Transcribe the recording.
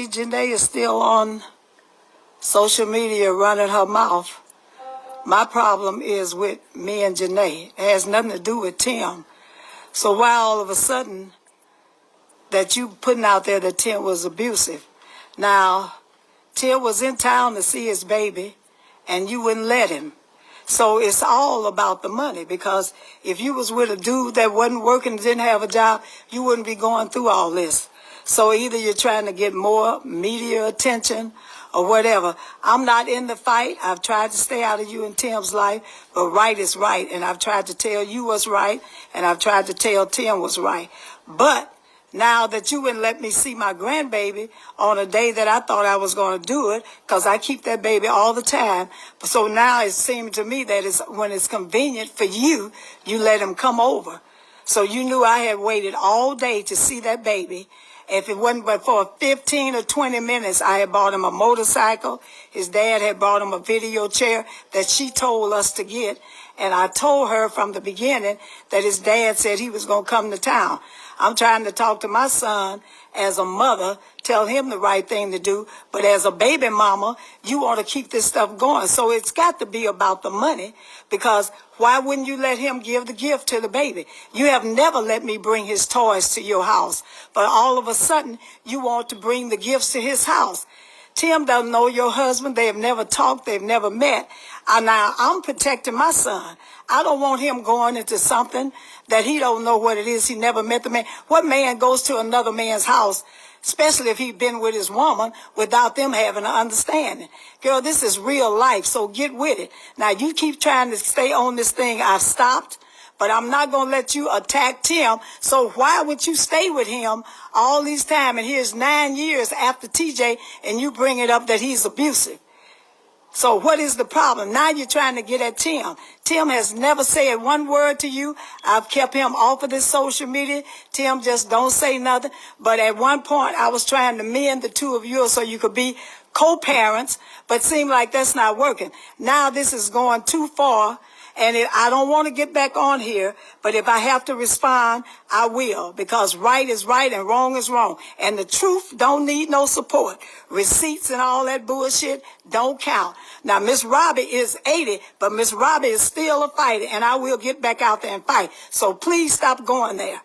Janae is still on social media running her mouth. My problem is with me and Janae. It has nothing to do with Tim. So why all of a sudden that you putting out there that Tim was abusive? Now, Tim was in town to see his baby, and you wouldn't let him. So it's all about the money, because if you was with a dude that wasn't working, didn't have a job, you wouldn't be going through all this. So either you're trying to get more media attention or whatever. I'm not in the fight. I've tried to stay out of you and Tim's life, but right is right. And I've tried to tell you what's right, and I've tried to tell Tim what's right. But now that you wouldn't let me see my grandbaby on a day that I thought I was going to do it, because I keep that baby all the time. So now it seems to me that when it's convenient for you, you let him come over. So you knew I had waited all day to see that baby. If it wasn't but for 15 or 20 minutes, I had bought him a motorcycle. His dad had bought him a video chair that she told us to get. And I told her from the beginning that his dad said he was going to come to town. I'm trying to talk to my son as a mother, tell him the right thing to do. But as a baby mama, you want to keep this stuff going. So it's got to be about the money, because why wouldn't you let him give the gift to the baby? You have never let me bring his toys to your house, but all of a sudden you want to bring the gifts to his house. Tim doesn't know your husband. They have never talked. They've never met. Now I'm protecting my son. I don't want him going into something that he don't know what it is. He never met the man. What man goes to another man's house, especially if he's been with his woman, without them having an understanding? Girl, this is real life, so get with it. Now, you keep trying to stay on this thing. I've stopped, but I'm not going to let you attack Tim. So why would you stay with him all these time? And here's 9 years after TJ, and you bring it up that he's abusive. So what is the problem? Now you're trying to get at Tim. Tim has never said one word to you. I've kept him off of this social media. Tim just don't say nothing. But at one point, I was trying to mend the two of you so you could be co-parents, but seemed like that's not working. Now this is going too far. And I don't want to get back on here, but if I have to respond, I will, because right is right and wrong is wrong. And the truth don't need no support. Receipts and all that bullshit don't count. Now, Ms.Robbie is 80, but Ms.Robbie is still a fighter, and I will get back out there and fight. So please stop going there.